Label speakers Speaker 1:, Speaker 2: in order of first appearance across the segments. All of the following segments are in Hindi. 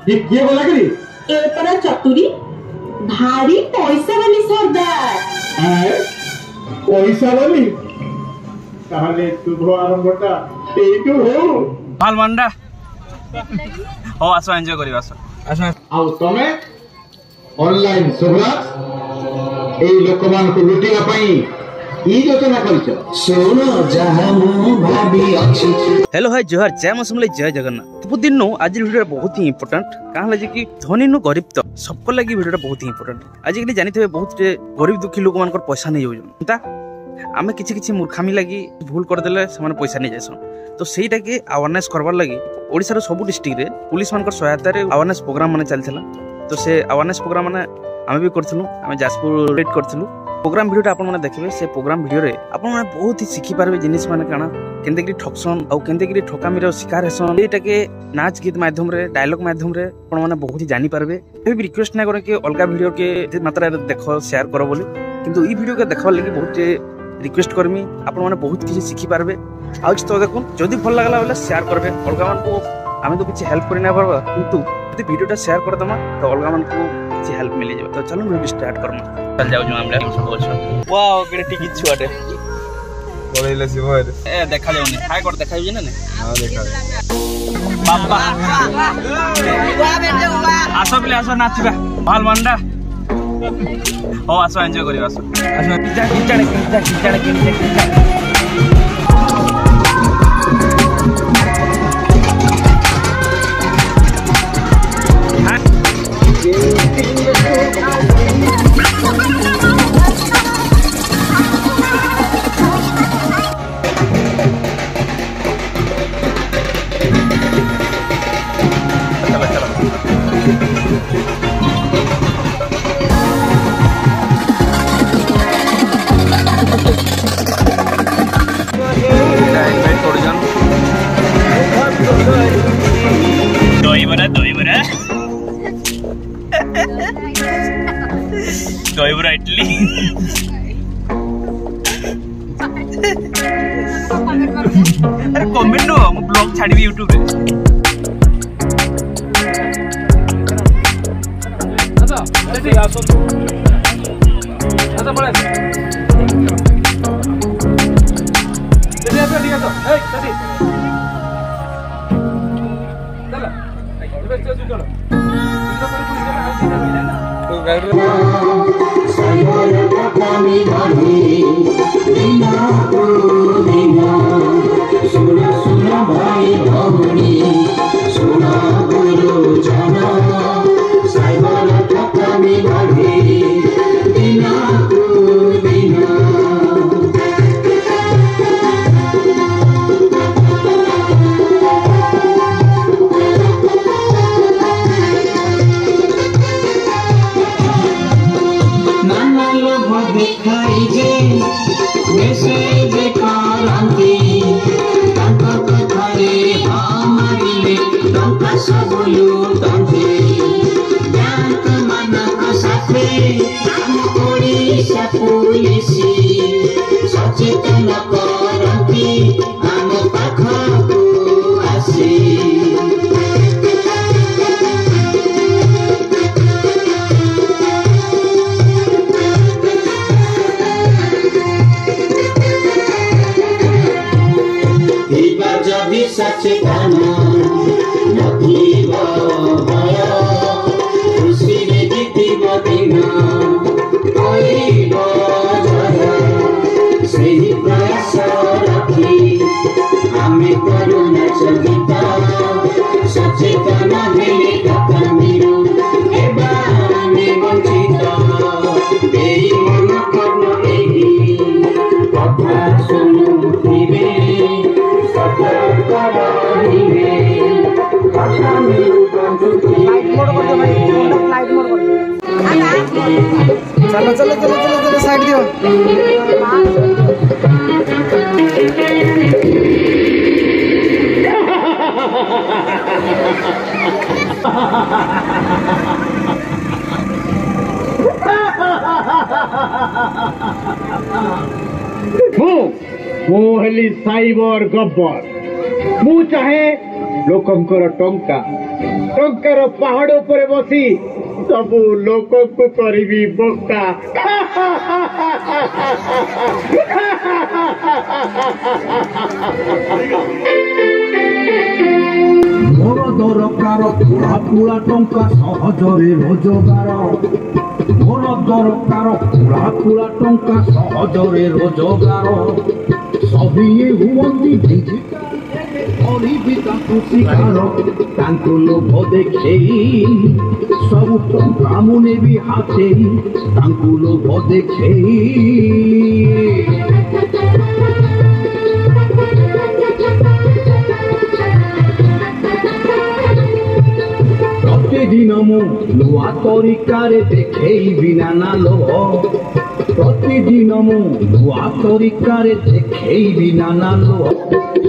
Speaker 1: ये किए बोला करी
Speaker 2: ए परा चतुरी भारी पैसा वाली सरदार
Speaker 1: पैसा वाली ताहले शुभ आरंभटा एइटु हो
Speaker 3: ভাল মান্ডা ও আসো এনজয় করিবা আসো আসো
Speaker 1: आउ तमे ऑनलाइन सुब्राज এই লোকমানକୁ লুটিବା ପାଇଁ ই যোজনা କରିଛ ଶୁଣ ଯାହା ମୁଁ ଭାବି ଅଛି।
Speaker 3: हेलो हाय जोहार जय मौसम जय जगन्नाथ सब दिन आज वीडियो बहुत ही इंपोर्टेंट कहाँ लगे कि धनी नु गरीब तो सबको लगी वीडियो बहुत ही इंपोर्टेंट आजिकली जानी बहुत गरीब दुखी लोक मान पैसा नहीं जाता आम कि मूर्खामी लगी भूल करदे से पैसा नहीं जासन तो सहीटा के अवेयरनेस करवार लगी ओडिशार सब डिस्ट्रिक्ट रे पुलिस मान सहायता अवेयरनेस प्रोग्राम माने चलता तो से अवेयरनेस प्रोग्राम माने आम भी करूँ आम जाजपुर रेड करूँ प्रोग्राम वीडियो आप देखिए से प्रोग्राम वीडियो रे आप बहुत ही शिखी पारे जिनिस माने काना केंदेकरी ठकसन और केंदेकरी ठकामीर शिकार हेसन एटा के नाच गीत माध्यम रे डायलॉग माध्यम रे आपण माने बहुत ही जानी पारबे भी रिक्वेस्ट ना करे कि अलगा वीडियो के मात्रा रे देखो शेयर करो बोली किंतु ई वीडियो के देखवा लगी बहुत रिक्वेस्ट करमी आपण माने बहुत किसी शिखी पारबे आज तो देखो जदी भल लागला बोले शेयर करबे अलगा मान को आमे तो किसी हेल्प करि ना परबा किंतु यदि वीडियोटा शेयर कर दमा तो अलगा मान को किसी हेल्प मिल जाय तो चलो वीडियो स्टार्ट करना चल जाऊ जो हमले सब बोलछ वाओ केडे टिकी छुआटे
Speaker 4: बोलेला सिवर
Speaker 3: ए देखा जाउनी हाय कर देखा जाउनी ना
Speaker 4: हां देखा
Speaker 3: बाबा आसो बले आसो नाचिबा भाल मंडा ओ आसो एन्जॉय करिबा आसो आसो किचाड़े दहीबरा इडली अरे कमेंट नो मु ब्लॉग छाड़ी यूट्यूब रे अच्छा लेटी आसो अच्छा बड़ा लेटी आसो ठीक है तो ए लेटी चलो इधर से चलो तो गाड़ी
Speaker 1: सुना सुना भाई भौणी सुना गुरु जना साइबर थकामी भाभी बिना बिना दिखाई जे मैसेज करांती ताका कथारे हमारे टंका सब लूटंते बैंक मानक साथे हम ओडिशा पुलिस सचेतन करंती हम पाखको आसी सचेतन नथिब भय खुशी रे जीतिब दिन कइब जय सेही प्रयास रखी आमे करुणा चलिता सचेतन हेले कमीर एबाने वंचित बेई मन कर्म एही कथा सुनुथिबे
Speaker 4: चलो चलो चलो चलो चलो साइड दियो
Speaker 1: मु हेली साइबर गब्बर मु चाहे लोकंकर टंका ଟଙ୍କାର ପାହାଡ ଉପରେ ବସି ସବୁ ଲୋକଙ୍କୁ କରିବି ବୋକା।
Speaker 5: ମୋର ଦରକାର ପୁରା ପୁରା ଟଙ୍କା ସହଜରେ ରୋଜଗାର। ମୋର ଦରକାର ପୁରା ପୁରା ଟଙ୍କା ସହଜରେ ରୋଜଗାର। ସଭିଏ ହୁଅନ୍ତି କରିବି ତାଙ୍କୁ ଶିକାର। ତାଙ୍କୁ ଲୋଭ ଦେଖେଇ ସବୁ ଟଙ୍କା ମୁଁ ନେବି ହାତେଇ। ତାଙ୍କୁ ଲୋଭ ଦେଖେଇ ପ୍ରତିଦିନ ମୁଁ ନୂଆ ତରିକାରେ ଦେଖେଇବି ନାନା ଲୋଭ। ପ୍ରତିଦିନ ମୁଁ ନୂଆ ତରିକାରେ ଦେଖେଇବି ନାନା ଲୋଭ।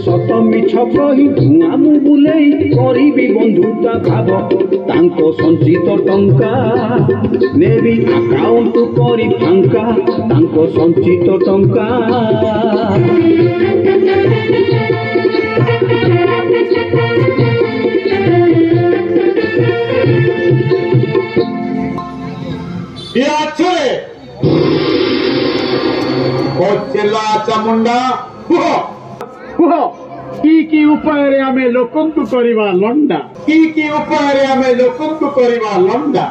Speaker 5: ସତ ମିଛ କହି ଧୂଆଁ ମୁଁ ବୁଲେଇ କରିବି ବନ୍ଧୁତା ଭାବ। ତାଙ୍କ ସଞ୍ଚିତ ଟଙ୍କା ନେବି ଆକାଉଣ୍ଟ କରି ଫାଙ୍କା। ତାଙ୍କ ସଞ୍ଚିତ ଟଙ୍କା
Speaker 1: ଚାମୁଣ୍ଡା କୁହ କି ଉପାୟରେ ଆମେ ଲୋକଙ୍କୁ କରିବା ଲଣ୍ଡା। କି ଉପାୟରେ ଆମେ ଲୋକଙ୍କୁ କରିବା ଲଣ୍ଡା।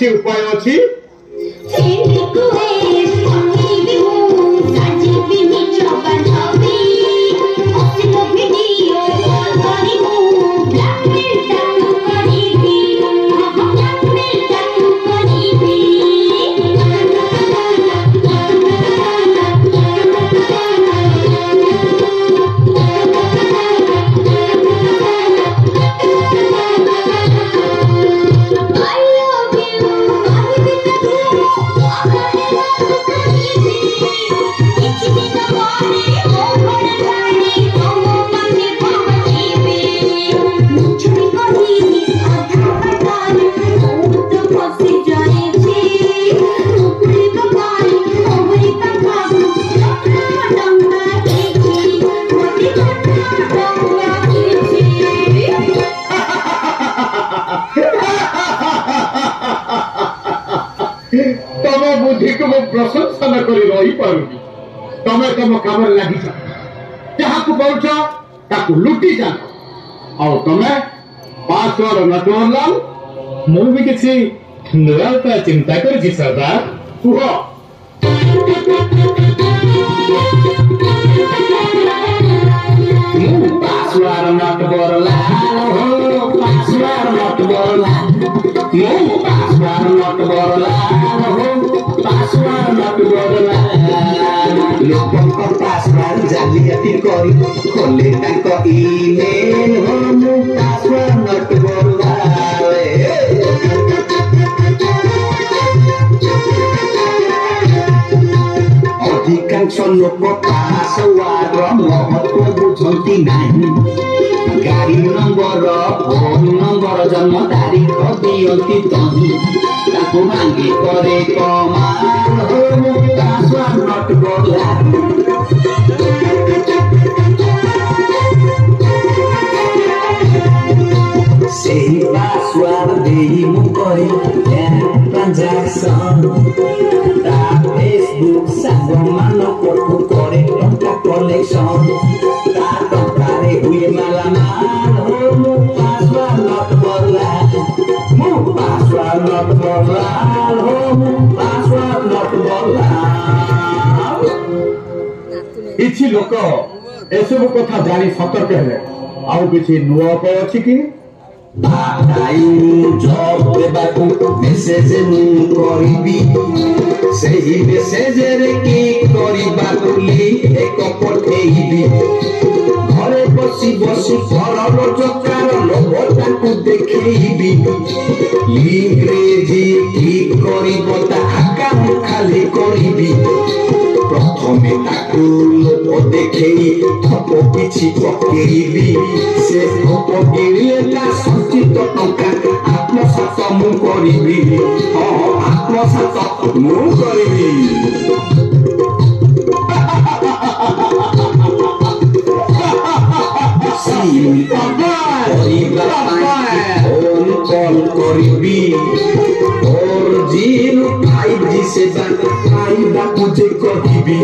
Speaker 1: ଉପାୟ ଅଛି तम बुद्धि को मैं प्रशंसा न कर रही पारुनी। तमे तम काम लगी जहाँ पाच ताकू लुटी जा और तमे पासवर्ड नटवरलाल मु भी किसी नया उपाय चिंता कर सरदार कुह password Natwarlal password Natwarlal password Natwarlal password Natwarlal लोकंक पासवर्ड जालियाती करी खोले तांक ईमेल हो मु पासवर्ड नटवरलाल अधिकांश लोक पासवर्ड महत्व बुझती नहीं। गाड़ी नंबर फोन नंबर जन्म तारीख दियंती तही ताको मांगे करे कमाल हो पासवर्ड नटवरलाल से पासवर्ड देई मु करे ट्रांजैक्शन
Speaker 5: ତା ଫେସବୁକ୍ ସାଙ୍ଗମାନଙ୍କଠୁ କରେ ଟଙ୍କା କଲେକ୍ସନ ତା ଟଙ୍କାରେ ହୁଏ ମାଲାମାଲ ହୋ ମୁଁ ପାସୱାର୍ଡ ନଟ୍ ବଦଳାଲ ମୁଁ ପାସୱାର୍ଡ ନଟ୍ ବଦଳାଲ ହୋ ମୁଁ ପାସୱାର୍ଡ ନଟ୍ ବଦଳାଲ।
Speaker 1: କିଛି ଲୋକ ଏସବୁ କଥା ଜାଣି ସତର୍କ ହେଲେ ଆଉ କିଛି ନୂଆ ଉପାୟ ଅଛି କି?
Speaker 5: ଜବ୍ ଦେବାକୁ ମେସେଜ ମୁଁ କରିବି ସେହି ମେସେଜରେ କ୍ଲିକ୍ କରିବା ବୋଲି ଏକ ପଠେଇବି ଘରେ ବସି ବସି ଘର ରୋଜଗାର ଲୋଭଟାକୁ ଦେଖେଇବି ଲିଙ୍କରେ ଯିଏ କ୍ଲିକ୍ କରିବ ତା ଆକାଉଣ୍ଟ ଖାଲି କରିବି ପ୍ରଥମେ ତାକୁ ଲୋଭ ଦେଖେଇ ଠକ କିଛି ପକେଇବି ସେ ଠକ କିଣିଲେ ତା ସଞ୍ଚିତ ଟଙ୍କା ଆତ୍ମସାତ ମୁଁ କରିବି ହଁ ଆତ୍ମସାତ ମୁଁ କରିବି। କଲ୍ କରିବି 4G ରୁ 5G ସେବା ପାଇବାକୁ ଯେ କହିବି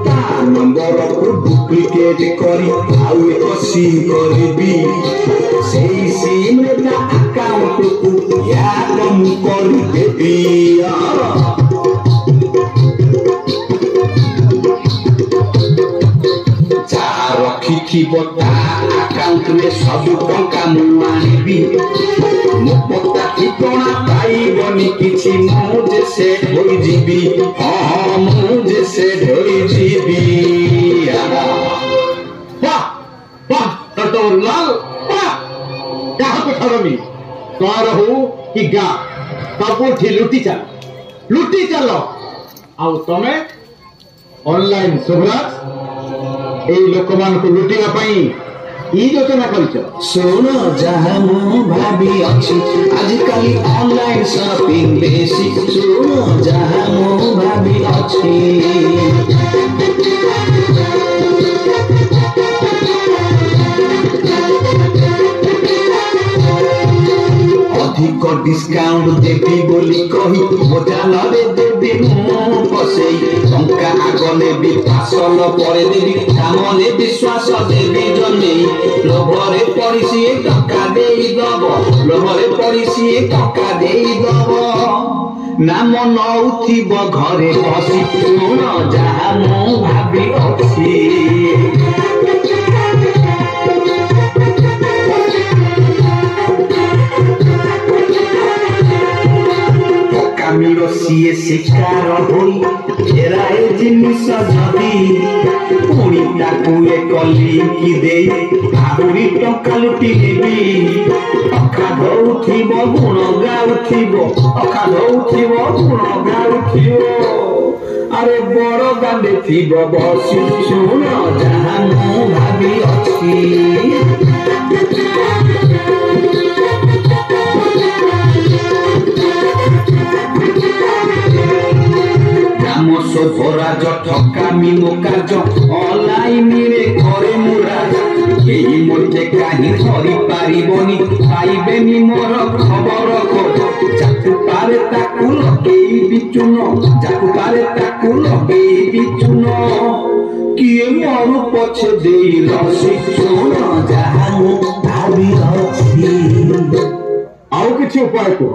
Speaker 5: ତା ନମ୍ବରକୁ ଡୁପ୍ଲିକେଟ୍ କରି ଆଉ ଏକ ସିମ୍ କରିବି ସେଇ ସିମ୍ରେ ତା ଆକାଉଣ୍ଟକୁ ହ୍ୟାକ୍ ମୁଁ କରିଦେବି। ଯାହା ରଖିଥିବ ତା ଆକାଉଣ୍ଟରେ ସବୁ ଟଙ୍କା ମୁଁ ଆଣିବି ମୋ ପତା ଠିକଣା ପାଇବନି କିଛି ମୁଁ ଯେ ସେ ହୋଇଯିବି ହଁ ମୁଁ ଯେ ସେ ହୋଇଯିବି।
Speaker 1: କାହାକୁ ଛାଡ଼ନି ସହର ହଉ କି ଗାଁ ସବୁଠି ଲୁଟି ଚାଲ ଆଉ ତମେ ଅନଲାଇନ ସୁଭରାଜ এই ଲୋକମାନଙ୍କୁ ଲୁଟିବା ପାଇଁ କି ଯୋଜନା କରିଛ?
Speaker 5: ଶୁଣ ଯାହା ମୁଁ ଭାବି ଅଛି ଆଜିକାଲି ଅନଲାଇନ ସପିଂ ବେଶୀ ଶୁଣ ଯାହା ମୁଁ ଭାବି ଅଛି ଅଧିକ ଡିସକାଉଣ୍ଟ ଦେବି ବୋଲି କହି ମୋଜାଲରେ ଦେବି ମୁଁ ପସେଇ ଟଙ୍କା ଆଗ ନେବି ଫାସଲ ପରେ ଦେବି କାମ ନେବି ଶ୍ୱାସ ଦେବି ଜନେଇ ଲୋଭରେ ପଡ଼ି ସିଏ ଟଙ୍କା ଦେଇଦବ ଲୋଭରେ ପଡ଼ି ସିଏ ଟଙ୍କା ଦେଇଦବ ନାମ ନଉଥିବ ଘରେ ବସି ଶୁଣ ଯାହା ମୁଁ ଭାବି ଅଛି। मीर सीए शिकार होई फेराए जिनिस जदी पुणी ताकू एक लिंक देई आहुरी टंका लुटी नेबी अखा दउथिबो गुण गाउथिबो अखा दउथिबो गुण गाउथिबो अरे बड़ गांडे थिबो बसी सुन जहां मु भाबी अछि। ভরাজ ঠকামি মোকাজ অনলাইনে করে মুরাজ এই মধ্যে কাহি ধরি পারিবনি পাইবেনি মোর খবর যাকু পারে তাকু লগেই বিচুন যাকু পারে তাকু লগেই বিচুন কিয়ে মরু পছে দেই রসি শুন যাহা মু ভাবি ଅଛି।
Speaker 1: ଆଉ କିଛି ଉପାୟ କୁହ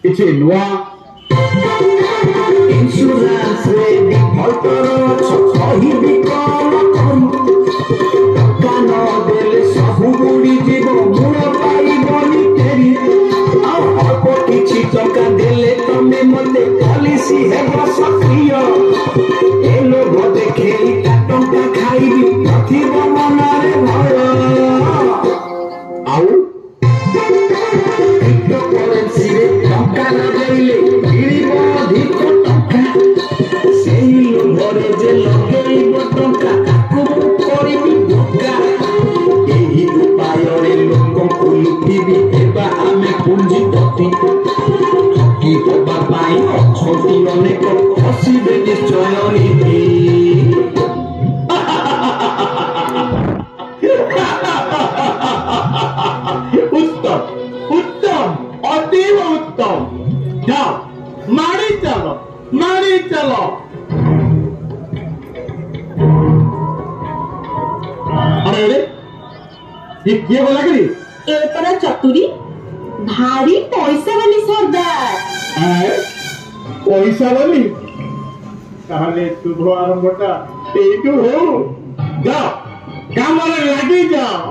Speaker 1: କିଛି ନୂଆ
Speaker 5: इंश्योरेंस रे डिफॉल्टर कहिबी कौन करू टका न देले सबु बुड़ी जीव गुण पाइबनी तेरी आ अल्प किछि टका देले तमे मते पॉलिसी हेब सक्रिय ए लोग देखे टका खाइबी नथिब मनारे भय आउ क्रिप्टोकरेंसी रे टका न देले गिरिब अधिक लोभरे जे लगेइब टंका ताकू करिबी धोखा एही उपाୟରେ ଲୋକଙ୍କୁ ଲୁଟିବି ହେବା ଆମେ ପୁଞ୍ଜିପତି ଠକି ହେବା ପାଇଁ ଅଛନ୍ତି ଅନେକ ଫସିବେ ନିଶ୍ଚୟ ନିଧି।
Speaker 1: उत्तम उत्तम अतीव उत्तम जाओ मारी चलो अरे ये बोला करी
Speaker 2: ए परा चतुरी भारी पैसा वाली सरदार
Speaker 1: पैसा वाली ताहले शुभ आरंभटा एटू हो जाओ काम लगी जाओ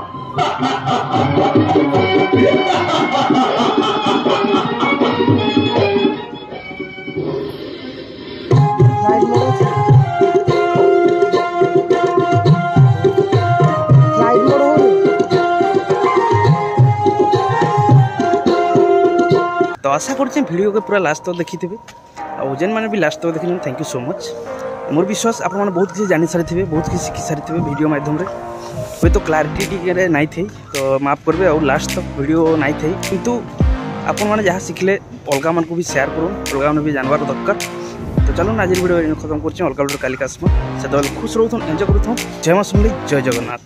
Speaker 3: तो आशा करछे वीडियो के पूरा लास्ट तक देखी थे और जेन मैंने भी लास्ट तक देखी थैंक यू सो मच। मोर विश्वास आप बहुत किसी जानी सारी थे बहुत किसी शिखी सारी थे वीडियो माध्यम रे वे तो क्लारिटी टी नहीं थी तो माफ करबे और लास्ट तक वीडियो नहीं थी किंतु आपण मैंने जहाँ शिखले अलग मान को भी शेयर करूँ अलग मैंने भी जानवर दरकार। तो चलो आज वीडियो खत्म कर अलग वीडियो काली आसम से खुश रोथुन एंजॉय करूँ जय मां समलेई जय जगन्नाथ।